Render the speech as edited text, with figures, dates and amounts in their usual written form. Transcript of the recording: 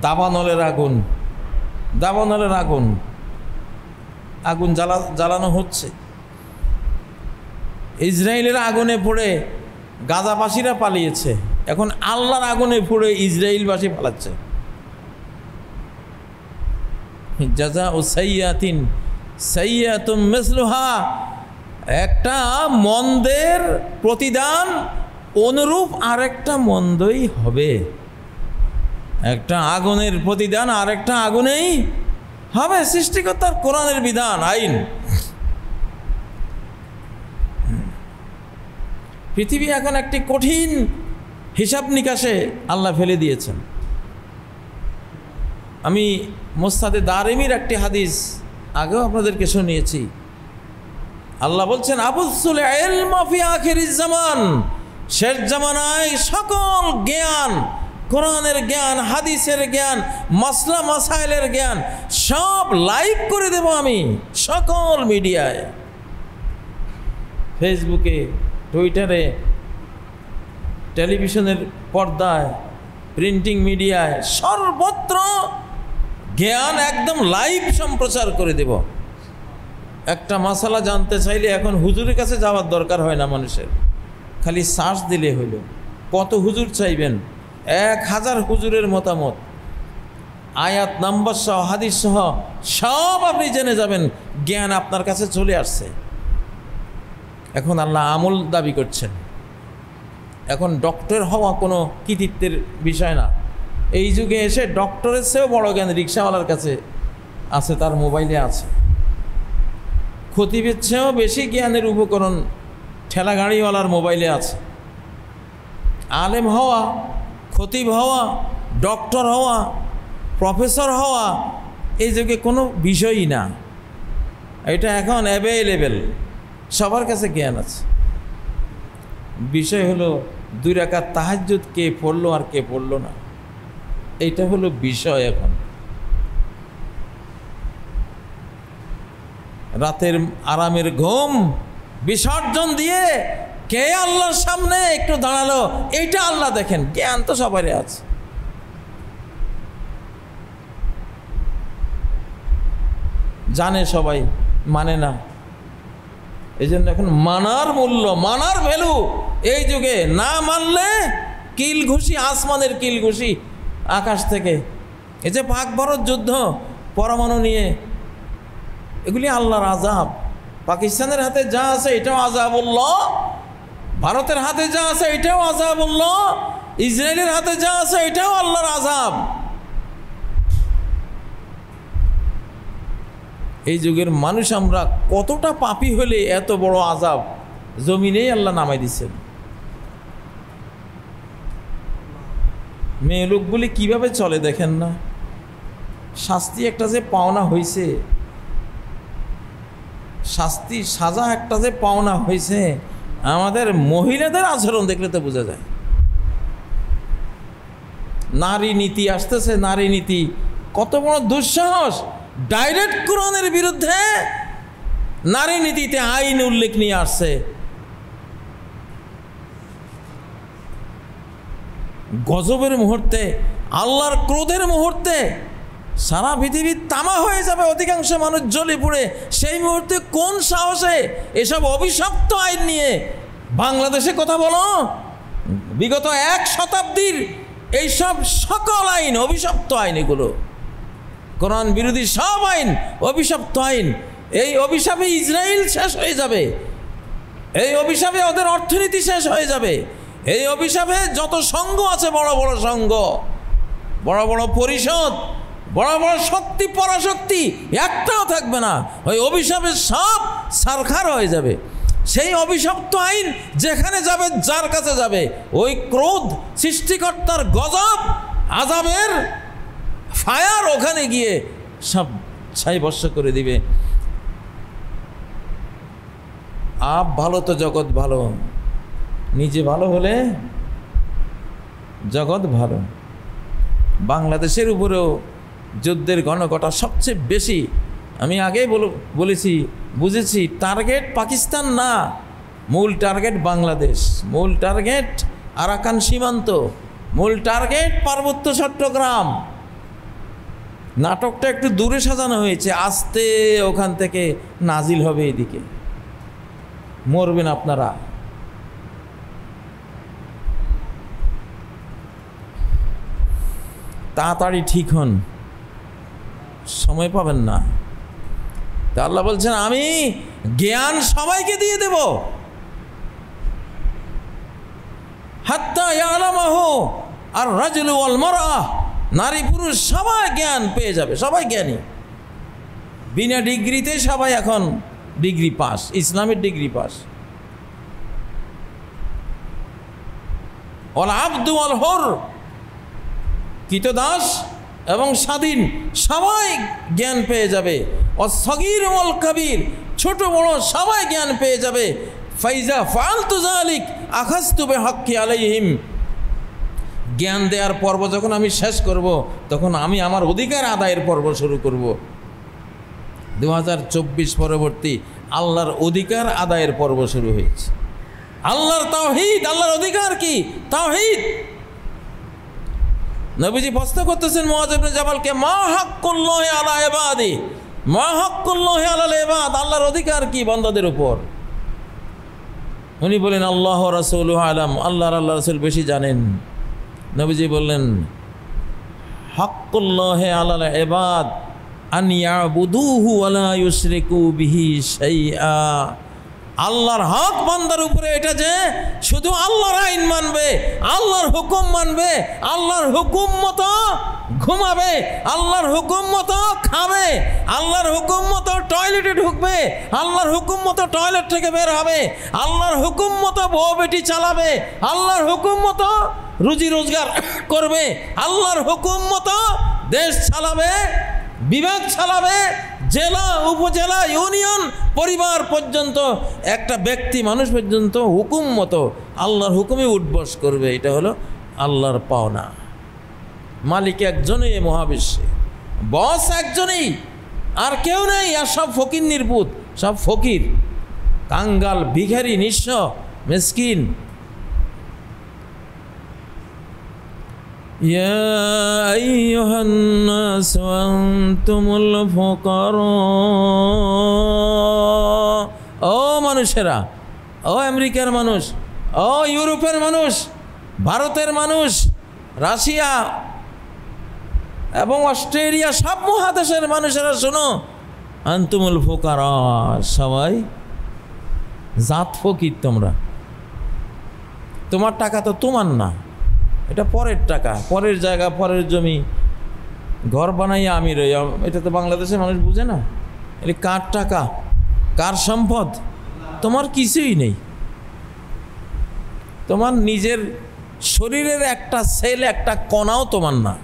দাবানলের আগুন, দাবানলের আগুন, আগুন জ্বালানো হচ্ছে। ইসরায়েলের আগুনে পড়ে গাজাবাসীরা পালিয়েছে, এখন আল্লাহর আগুনে পড়ে ইসরায়েলবাসী পালাচ্ছে। জাযা ও সাইয়াতিন সাইয়াতুম মিসলুহা, একটা মন্দের প্রতিদান অনুরূপ আরেকটা মন্দই হবে। একটা আগুনের প্রতিদান আরেকটা আগুনেই হবে। সৃষ্টিকর্তার কোরআনের বিধান, আইন। পৃথিবী এখন একটি কঠিন হিসাব নিকাশে আল্লাহ ফেলে দিয়েছেন। আমি মুসনাদে দারিমির একটি হাদিস আগেও আপনাদেরকে শুনিয়েছি। আল্লাহ বলছেন, আবুসুল ইলমা ফি আখিরিজ জামান, শেষ জামানায় সকল জ্ঞান, কোরআনের জ্ঞান, হাদিসের জ্ঞান, মাসলা মাসাইলের জ্ঞান সব লাইভ করে দেব আমি সকল মিডিয়ায়, ফেসবুকে, টুইটারে, টেলিভিশনের পর্দায়, প্রিন্টিং মিডিয়ায়, সর্বত্র জ্ঞান একদম লাইভ সম্প্রচার করে দেব। একটা মাসালা জানতে চাইলে এখন হুজুরের কাছে যাওয়ার দরকার হয় না মানুষের, খালি সার্চ দিলে হইল। কত হুজুর চাইবেন? 1000 হুজুরের মতামত, আয়াত নাম্বার সহ, হাদিস সহ সব আপনি জেনে যাবেন। জ্ঞান আপনার কাছে চলে আসছে। এখন আল্লাহ আমল দাবি করছেন। এখন ডক্টর হওয়া কোনো কৃতিত্বের বিষয় না। এই যুগে এসে ডক্টরের চেয়েও বড় জ্ঞান রিক্সাওয়ালার কাছে আছে, তার মোবাইলে আছে। খতিবের চেয়েও বেশি জ্ঞানের উপকরণ ঠেলা গাড়িওয়ালার মোবাইলে আছে। আলেম হওয়া, খতিব হওয়া, ডক্টর হওয়া, প্রফেসর হওয়া এই যুগে কোনো বিষয়ই না। এটা এখন অ্যাভেলেবেল, সবার কাছে জ্ঞান আছে। বিষয় হলো 2 রাকাত তাহাজ্জুদ কে পড়লো আর কে পড়লো না, এইটা হলো বিষয়। এখন রাতের আরামের ঘুম বিসর্জন দিয়ে কে আল্লাহর সামনে একটু দাঁড়ালো, এইটা আল্লাহ দেখেন। জ্ঞান তো সবারই আছে। জানে সবাই, মানে না। এই জন্য এখন মানার মূল্য, মানার ভ্যালু এই যুগে। না মানলে কিল ঘুষি, আসমানের কিল ঘুষি আকাশ থেকে। এই যে পাক ভারত যুদ্ধ, পরমাণু নিয়ে, এগুলি আল্লাহর আযাব। পাকিস্তানের হাতে যা আছে এটাও আযাবুল্লাহ, ভারতের হাতে যা আছে এটাও আযাবুল্লাহ, ইসরায়েলের হাতে যা আছে এটাও আল্লাহর আযাব। এই যুগের মানুষ আমরা কতটা পাপী হলে এত বড় আযাব জমিনেই আল্লাহ নামাই দিচ্ছেন। মেয়ে লোকগুলি কিভাবে চলে দেখেন না? শাস্তি একটা যে পাওনা হয়েছে, শাস্তি সাজা একটা যে পাওনা হয়েছে, আমাদের মহিলাদের আচরণ দেখলে তো বোঝা যায়। নারী নীতি আসতেছে, নারী নীতি কত বড় দুঃসাহস! ডাইরেক্ট কোরআনের বিরুদ্ধে নারী নীতিতে আইন উল্লেখ নিয়ে আসছে। গজবের মুহূর্তে, আল্লাহর ক্রোধের মুহূর্তে সারা পৃথিবী তামা হয়ে যাবে, অধিকাংশ মানুষ জ্বলে পুড়ে। সেই মুহূর্তে কোন সাহসে এসব অভিশপ্ত আইন নিয়ে বাংলাদেশে কথা বলো? বিগত 1 শতাব্দীর এইসব সকল আইন অভিশপ্ত আইন, এগুলো কোরআন বিরোধী সব আইন অভিশপ্ত আইন। এই অভিশাপে ইসরায়েল শেষ হয়ে যাবে, এই অভিশাপে ওদের অর্থনীতি শেষ হয়ে যাবে, এই অভিশাপে যত সংঘ আছে, বড় বড় সংঘ, বড় বড় পরিষদ, বড় বড় শক্তি পরাশক্তি, একটাও থাকবে না। ওই অভিশাপে সব সারখার হয়ে যাবে। সেই অভিশপ্ত আইন যেখানে যাবে, যার কাছে যাবে, ওই ক্রোধ, সৃষ্টিকর্তার গজব, আযাবের ফায়ার ওখানে গিয়ে সব ছাই বর্ষ করে দিবে। আপ ভালো তো জগৎ ভালো, নিজে ভালো হলে জগৎ ভালো। বাংলাদেশের উপরেও যুদ্ধের ঘনঘটা সবচেয়ে বেশি। আমি আগেই বলেছি, বুঝেছি, টার্গেট পাকিস্তান না, মূল টার্গেট বাংলাদেশ, মূল টার্গেট আরাকান সীমান্ত, মূল টার্গেট পার্বত্য চট্টগ্রাম, নাটকটা একটু দূরে সাজানো হয়েছে, আস্তে ওখান থেকে নাজিল হবে এদিকে, মরবেন আপনারা। তাড়াতাড়ি ঠিক হন, সময় পাবেন না। তা আল্লাহ বলছেন আমি জ্ঞান সবাইকে দিয়ে দেব, হাত্তা ইয়ালামাহু আর রাজুলু ওয়াল মারআ, নারী পুরুষ সবাই জ্ঞান পেয়ে যাবে, সবাই জ্ঞানী। বিনা ডিগ্রিতে সবাই এখন ডিগ্রি পাস, ইসলামের ডিগ্রি পাস। ওয়াল আবদু ওয়াল হুর, কৃতদাস এবং স্বাধীন সবাই জ্ঞান পেয়ে যাবে। অসগীর ওয়াল কবির, ছোট বড় সবাই জ্ঞান পেয়ে যাবে। ফাইজা ফালতু যালিক আখাযতু বিহাক্কি আলাইহিম, জ্ঞান দেওয়ার পর্ব যখন আমি শেষ করব তখন আমি আমার অধিকার আদায়ের পর্ব শুরু করব। 2024 পরবর্তী আল্লাহর অধিকার আদায়ের পর্ব শুরু হয়েছে। আল্লাহর তাওহীদ, আল্লাহর অধিকার কি? তাওহীদ। নবীজি প্রশ্ন করতেছেন মুআয ইবনে জাবালকে, মা হাক্কুল্লাহি আলা ইবাদি, মা হাক্কুল্লাহি আলাল ইবাদ, আল্লাহর অধিকার কি বান্দাদের উপর? উনি বলেন আল্লাহ রাসূলুহু আলাম, আল্লাহ রাসূল বেশি জানেন। নবীজি বললেন হাক্কুল্লাহি আলাল ইবাদ আন ইয়াবুদুহু ওয়া লা ইউশরিকু বিহি শাইআ, আল্লাহর হক বান্দার উপরে এটা যে শুধু আল্লাহর আইন মানবে, আল্লাহর হুকুম মানবে, আল্লাহর হুকুম মতো ঘুমাবে, আল্লাহর হুকুম মতো খাবে, আল্লাহর হুকুম মতো টয়লেটে ঢুকবে, আল্লাহর হুকুম মতো টয়লেট থেকে বের হবে, আল্লাহর হুকুম মতো বউ বেটি চালাবে, আল্লাহর হুকুম মতো রুজি রোজগার করবে, আল্লাহর হুকুম মতো দেশ চালাবে, বিভাগ চালাবে, জেলা উপজেলা ইউনিয়ন পরিবার পর্যন্ত একটা ব্যক্তি মানুষ পর্যন্ত হুকুম মতো আল্লাহর হুকুমে উঠবস করবে। এটা হলো আল্লাহর পাওনা। মালিক একজনই এই মহাবিশ্বে, বস একজনই, আর কেউ নেই। আর সব ফকির নির্বুত, সব ফকির, কাঙ্গাল, ভিখারি, নিঃস্ব, মিসকিন। ইয়া আইয়ুহান নাস আনতুমুল ফুকারা, ও মানুষেরা, ও আমেরিকার মানুষ, ও ইউরোপের মানুষ, ভারতের মানুষ, রাশিয়া এবং অস্ট্রেলিয়া, সব মহাদেশের মানুষেরা শোনো, আনতুমুল ফুকারা, সবাই জাত ফকির। তোমরা, তোমার টাকা তো তোমার না, এটা পরের টাকা, পরের জায়গা, পরের জমি, ঘর বানাইয়া আমি রই। এটা তো বাংলাদেশের মানুষ বুঝে না। এটা কার টাকা, কার সম্পদ? তোমার কিছুই নেই। তোমার নিজের শরীরের একটা সেল, একটা কণাও তোমার না।